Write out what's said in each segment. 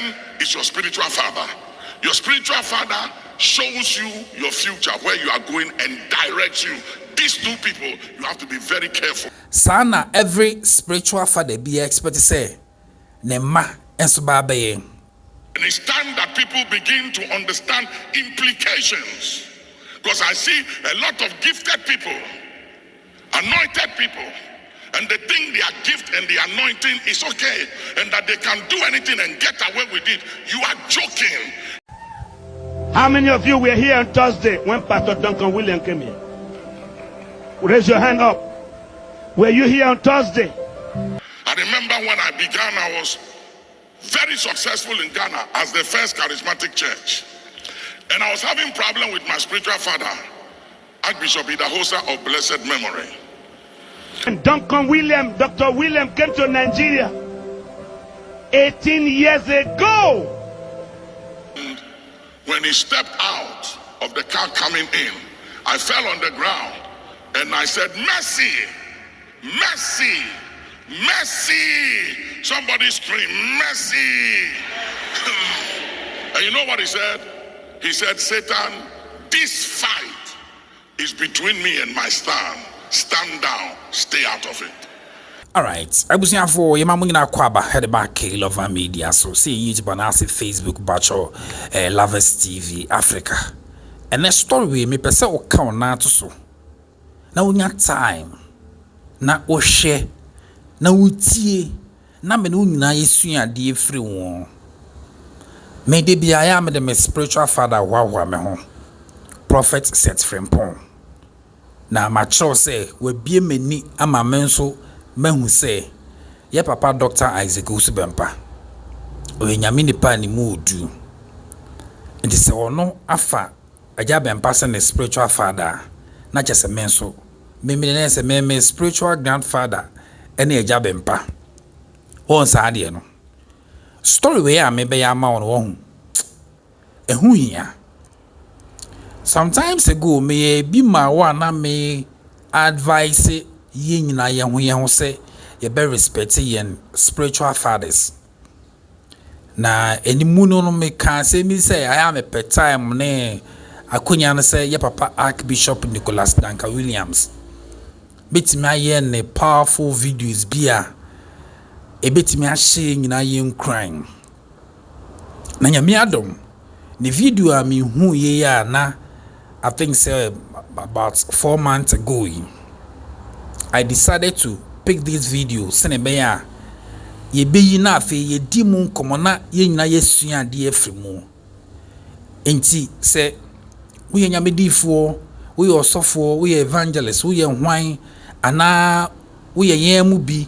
second is your spiritual father. Your spiritual father shows you your future, where you are going, and directs you. These two people, you have to be very careful. Sana every spiritual father be expert to say, Nema ensubabe. And it's time that people begin to understand implications. Because I see a lot of gifted people, anointed people, and they think their gift and the anointing is okay, and that they can do anything and get away with it. You are joking. How many of you were here on Thursday when Pastor Duncan William came here? Raise your hand up. Were you here on Thursday? I remember when I began, I was very successful in Ghana as the first charismatic church. And I was having problem with my spiritual father, Archbishop Idahosa of blessed memory. And Duncan William, Dr. William came to Nigeria 18 years ago. And when he stepped out of the car coming in, I fell on the ground and I said, mercy, mercy, mercy. Somebody scream, mercy. And you know what he said? He said, Satan, this fight is between me and my stand. Stand down, stay out of it. All right, I was here for your mom kwaba head back Lover Media. So see YouTube and Facebook Bacho Lovers TV Africa. And the story me pesa o count na to so. Na unya time. Na o share. Na utie. Na me no nyina yesua de free won. Me de bia ya me de me spiritual father wa me ho. Prophet set frempon. Na macho say we bie mani ama menso mahu say ye papa Dr. Owusu Bempah. O nyame nipa ni mu odu. Nti se ono afa Agya Bempah se ne spiritual father na chese menso me na se me spiritual grandfather ene Agya Bempah. Won sa ade no. Story we a me be ya ma ono wo hu. Ehu hia. Sometimes ago me be ma wa na me advice ye nyina ye ho say ye be respect yen spiritual fathers. Na enimu no me kan say me say I am a pet time ne akonya no say ye papa Archbishop Nicholas Duncan Williams. Betimi aye ne powerful videos bia e betimi ahye nyina ye crime. Na nyame adom ne video a me hu ye ya na I think about 4 months ago, I decided to pick this video. Senebeya, ye be na fe ye di mu komona ye nyina yesua de afrimu. Enti se we nyame difo, we osofo, we evangelist, we hwan ana we yemu bi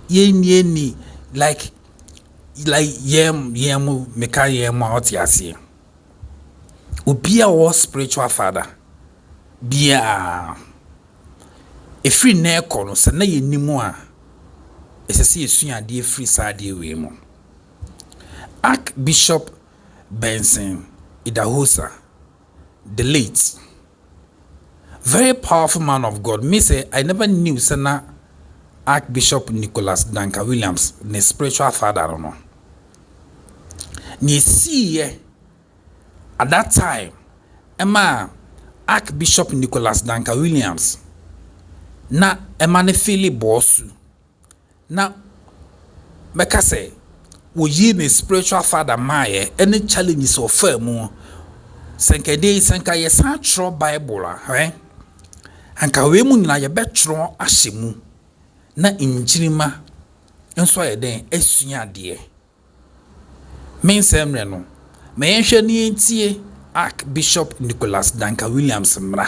ye ni like yemu meka yemu otiase. Obia was spiritual father. Bia a free neko no se na ye nimu a esese esua de free sade we mo. Archbishop Benson Idahosa, the late, very powerful man of God. Me say I never knew sana Archbishop Nicholas Duncan Williams, the spiritual father no. Ni see at that time, Emma Archbishop Nicholas Duncan Williams na Emma ne fili bossu na meka say wo yi ne spiritual father maye any challenges of firm senkede senka ye san tro Bible anka we mu nyina ye betro ahyemu na injirima enso ye den asua de men semre no me hwe ni entie Archbishop Nicholas Duncan Williams mra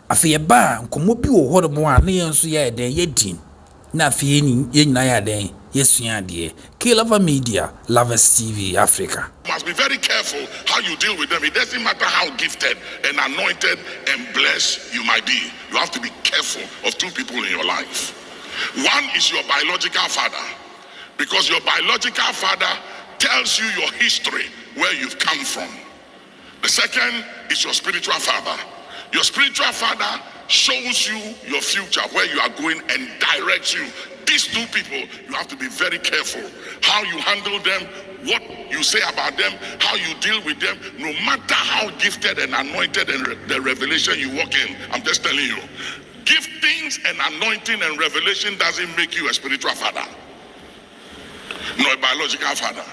afi ba nkomo bi wo horo mo a na yenso ye den ye din na afi ye nyina ya den yesua de Lover Media, Lovers TV Africa. You must be very careful how you deal with them. It doesn't matter how gifted and anointed and blessed you might be. You have to be careful of two people in your life. One is your biological father, because your biological father tells you your history, where you've come from. The second is your spiritual father. Your spiritual father shows you your future, where you are going, and directs you. These two people, you have to be very careful how you handle them, what you say about them, how you deal with them, no matter how gifted and anointed and the revelation you walk in. I'm just telling you, giftings and anointing and revelation doesn't make you a spiritual father, nor a biological father.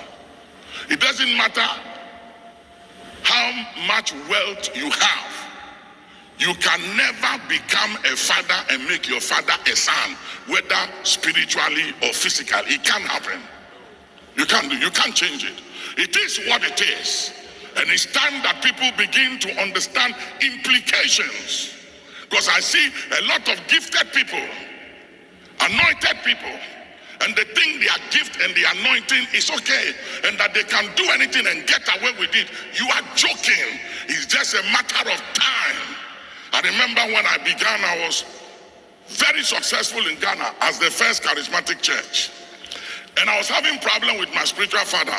It doesn't matter how much wealth you have. You can never become a father and make your father a son, whether spiritually or physically. It can't happen. You can't change it. It is what it is. And it's time that people begin to understand implications. Because I see a lot of gifted people, anointed people, and they think their gift and the anointing is okay, and that they can do anything and get away with it. You are joking. It's just a matter of time. I remember when I began, I was very successful in Ghana as the first charismatic church. And I was having problem with my spiritual father,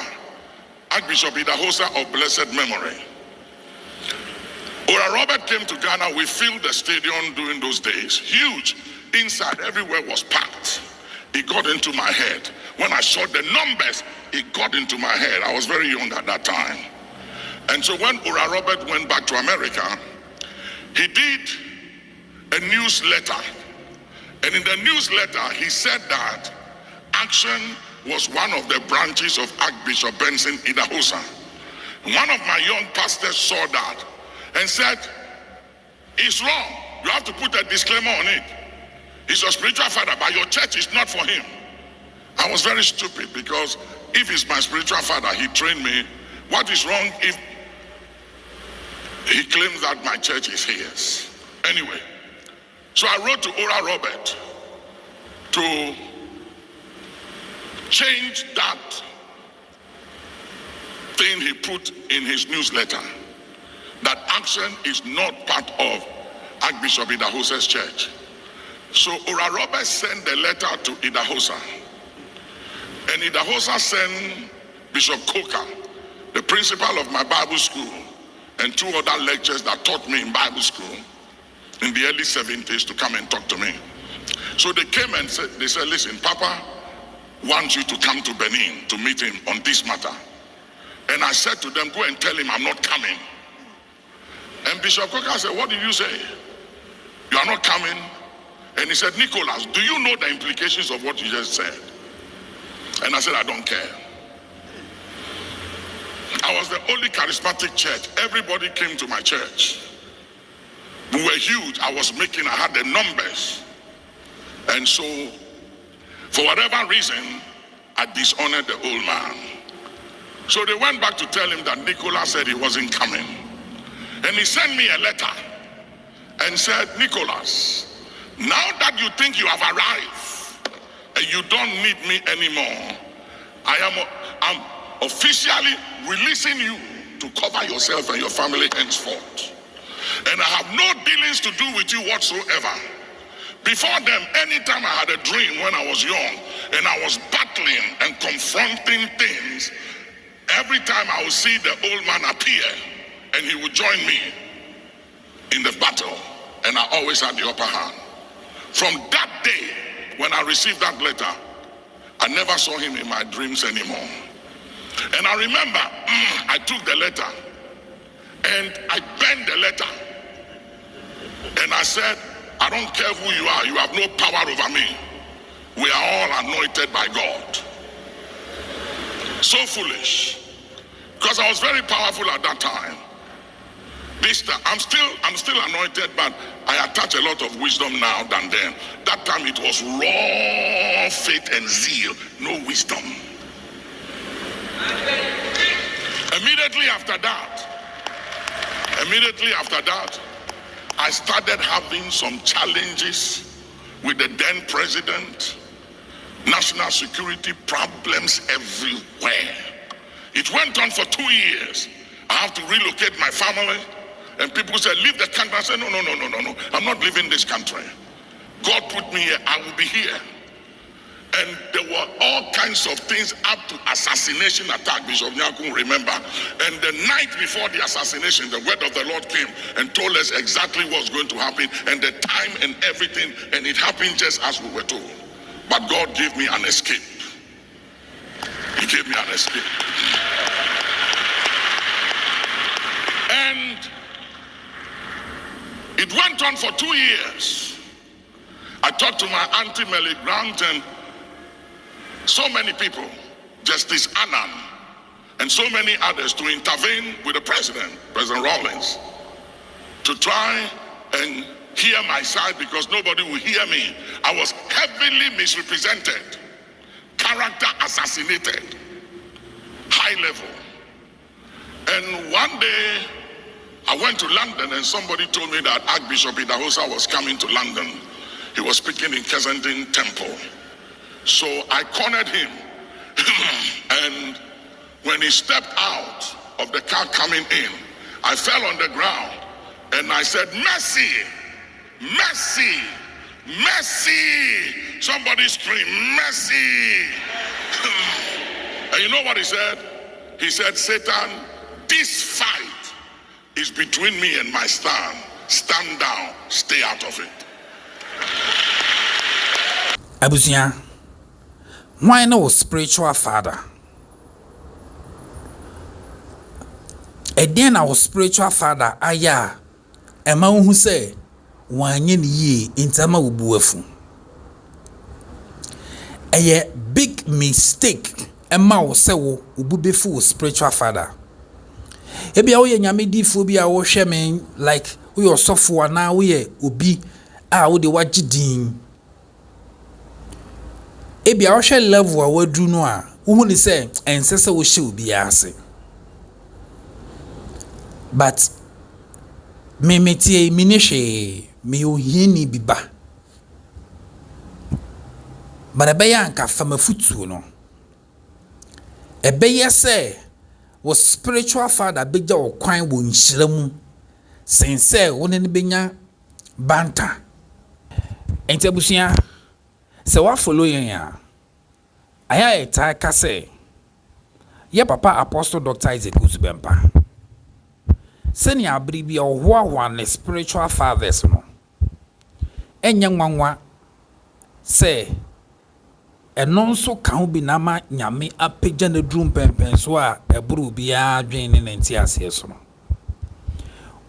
Archbishop Idahosa of blessed memory. Ora Robert came to Ghana. We filled the stadium during those days. Huge. Inside, everywhere was packed. It got into my head. When I saw the numbers, it got into my head. I was very young at that time. And so when Ora Robert went back to America, he did a newsletter. And in the newsletter, he said that Action was one of the branches of Archbishop Benson Idahosa. One of my young pastors saw that and said, it's wrong. You have to put a disclaimer on it. He's your spiritual father, but your church is not for him. I was very stupid, because if he's my spiritual father, he trained me. What is wrong if he claims that my church is his? Anyway, so I wrote to Ora Robert to change that thing he put in his newsletter, that Action is not part of Archbishop Idahosa's church. So Ora Robert sent the letter to Idahosa, and Idahosa sent Bishop Coker, the principal of my Bible school, and 2 other lecturers that taught me in Bible school in the early 70s to come and talk to me. So they came and said, listen, Papa wants you to come to Benin to meet him on this matter. And I said to them, go and tell him I'm not coming. And Bishop Coker said, what did you say? You are not coming? And he said, Nicholas, do you know the implications of what you just said? And I said, I don't care. I was the only charismatic church. Everybody came to my church. We were huge. I had the numbers. And so, for whatever reason, I dishonored the old man. So they went back to tell him that Nicholas said he wasn't coming. And he sent me a letter and said, Nicholas, now that you think you have arrived and you don't need me anymore, I'm officially releasing you to cover yourself and your family henceforth. And I have no dealings to do with you whatsoever. Before them, anytime I had a dream when I was young and I was battling and confronting things, every time I would see the old man appear and he would join me in the battle, and I always had the upper hand. From that day, when I received that letter, I never saw him in my dreams anymore. And I remember, I took the letter and I bent the letter and I said, I don't care who you are, you have no power over me. We are all anointed by God. So foolish. Because I was very powerful at that time. This time, I'm still anointed, but I attach a lot of wisdom now than then. That time it was raw faith and zeal, no wisdom. Immediately after that, I started having some challenges with the then president, national security problems everywhere. It went on for 2 years. I have to relocate my family, and people said, leave the country. I said, no, I'm not leaving this country. God put me here, I will be here. And there were all kinds of things up to assassination attack, Bishop Nyakun, remember. And the night before the assassination, the word of the Lord came and told us exactly what's going to happen and the time and everything, and it happened just as we were told. But God gave me an escape. He gave me an escape. And it went on for 2 years. I talked to my auntie Melly Grant and so many people, Justice Annan, and so many others to intervene with the President Rawlings, to try and hear my side because nobody will hear me. I was heavily misrepresented, character assassinated, high level. And one day I went to London and somebody told me that Archbishop Idahosa was coming to London. He was speaking in Kensington Temple. So I cornered him. And when he stepped out of the car coming in, I fell on the ground and I said, "Mercy, mercy, mercy." Somebody scream, "Mercy." And you know what he said? He said, "Satan, this fight is between me and my stand. Stand down, stay out of it." Abusia, why no spiritual father? And then our spiritual father, Agya, a man who say, "One ye intama ubuefu." A big mistake, a mouse say, "Ububefu spiritual father." Ebi awo ye nyame di phobia wo hwe men like we osofo na we ye obi a wo de wagidin. Ebi awo hwe level a wadu no a wo hu ni say ensese wo hye obi ase. But me metie minihwe me ohini biba. But ebeya anka fama futuo no. Ebeye say was spiritual father beja o kwan wo nhiremu sense woni ne benya banta entabusia se wa follow yen ya aya eta ka say ye papa apostle Dr. Owusu Bempah seni abri bia ohoa ne spiritual fathers no enya nwanwa say eno nso ka ho bi na ma nyame apegya na drum pempen so a eburu bia dwen ne nti ase so no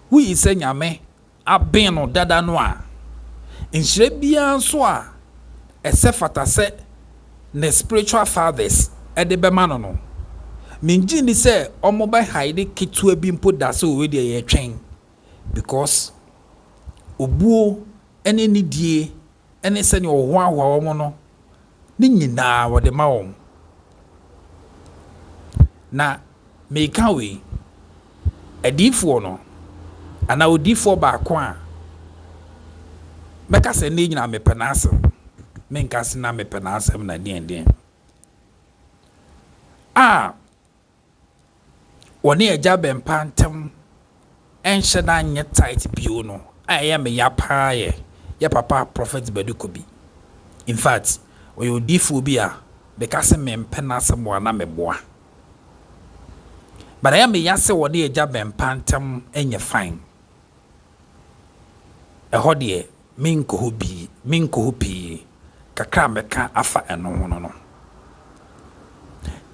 wi se nyame aben no dada no a nhire bia nso a esefata se ne spiritual fathers e de be ma no minji ni se omo ba hide kitua bi mpo da se we de ye twen because obuo ene nidie ene se ne ohoahoa omo no ni nyina wode ma won na me kan we adifo no ana odifo ba ko a meka se ne nyina me penasem me nka se na me penasem na den woni Agya Bempah ntem enhye na nye tight bio no aye me ya pa ye papa prophet Badukobi. In fact o yo difo bi a because me mpena asem wa na meboa but I me yase woni Agya Bempah ntem enye fine e hodie minko hobi kakra meka afa eno ho no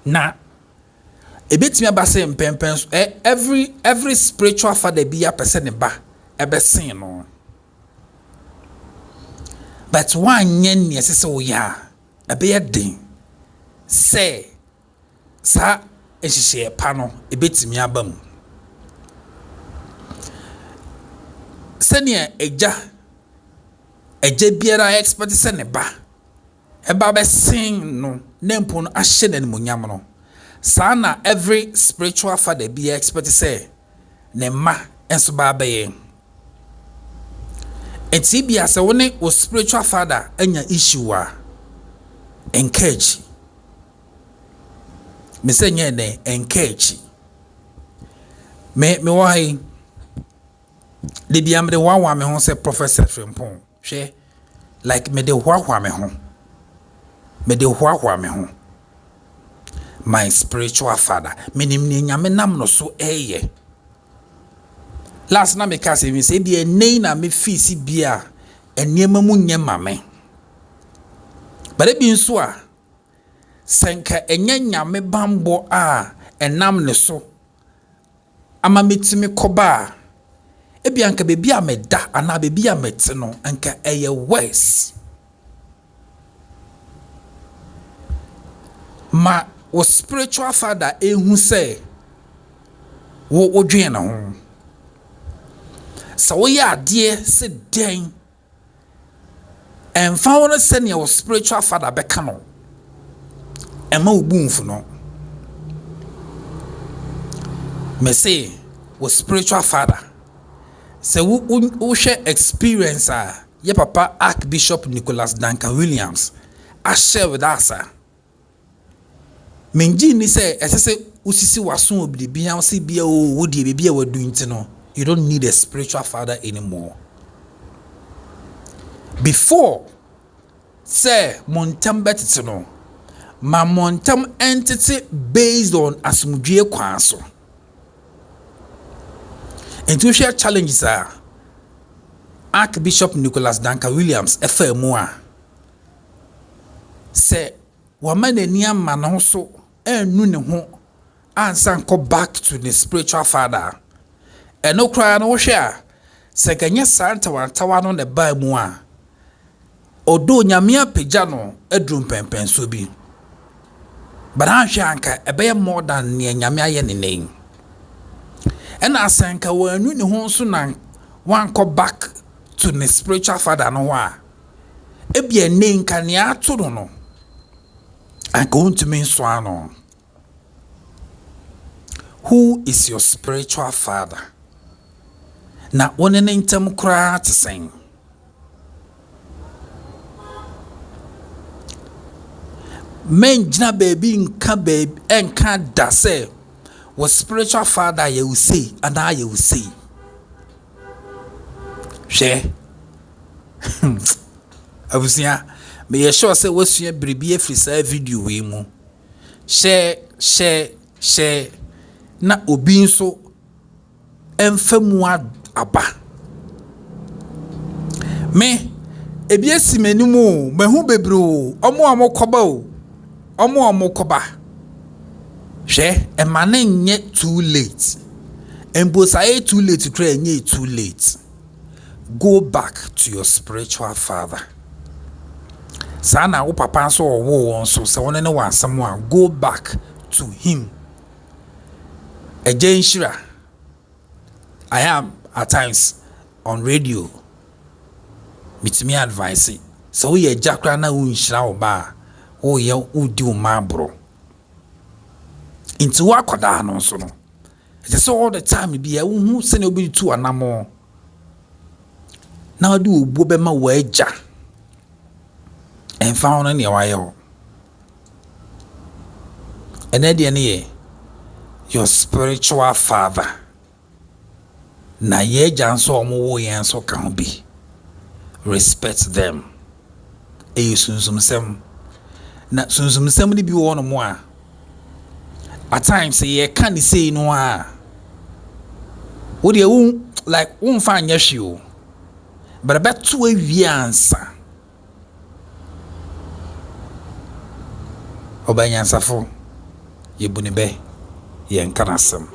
na ebetimi abase mpempen every spiritual father be a person ba ebesen no but one yen ne sese wo ya ebe den say sa ehihye pa no ebetimi abam sene Agya biara expect se ne ba eba besen no nempo no ahye na munyam no sana every spiritual father be expect say ne ma enso ba baye etibia se woni wo spiritual father anya issue a encourage me say nye ne encourage me why de bia me de wa me ho say professor Frempong hwe like me de hwa me ho my spiritual father minim ne nyame nam no so eye last na me ka say bi nei na me fisi bia eniema mu nyema me but e bi nso a senka enya nyame bambo a enam ne so ama metimi koba ebi anka bebi a meda ana bebi a mete no anka eye worse ma wo spiritual father ehu say wo odwen na ho sa wo ya ade se den emfa wo se ne wo spiritual father beka no ema obunfu no me say wo spiritual father se wo share experience a ye papa Archbishop Nicholas Duncan Williams a share with us menji ni say esese usisi waso obi bia o se bia o wodi bia wadu nti no you don't need a spiritual father anymore before say montam betete no ma montam entity based on asumdwe kwan so into share challenges are Archbishop Nicholas Duncan Williams Effècts a say woman eni ama no so enu ne ho ansan ko back to the spiritual father eno kra no hwe a se ganye santa wantawa no ne ba mu a odo nyame apagya no adrum pempen so bi but anhwe anka ebe more than ne nyame aye ne nen ena asanka wanu ne ho so nan wan ko back to the spiritual father no wa ebia nen kan ya to no I go to mean swano. Who is your spiritual father? Na one in tem cry to sing. Men jina baby nka baby enka da say was spiritual father you will say and I you will say. Share. Abusia me sure say wasua bribi efrisa video we mu share na obi nso emfamu aba me ebi esimanimu mehu bebro omo amokoba o omo amokoba hwe emane nye too late embosaye too late to try nye too late go back to your spiritual father. Sana wo papa so wo so se won ne wansam a go back to him. Agya Nshira, I am at times on radio mitimi advice so we agya kra na wo nhira wo ba wo ye udi wo mabro into wakoda no so no it's all the time bi e wo hu se ne obi tu anamo na do obo be ma wo agya and found any while. And then your spiritual father. Na ye janso omo yen so can be. Respect them. E sunsum sem. Na sunsum sem ni bi wono mo a. At times ye can say no a. Wo de like won fa anya hwe o. But about 2 years Obanyansafo yebunibe yenkanasem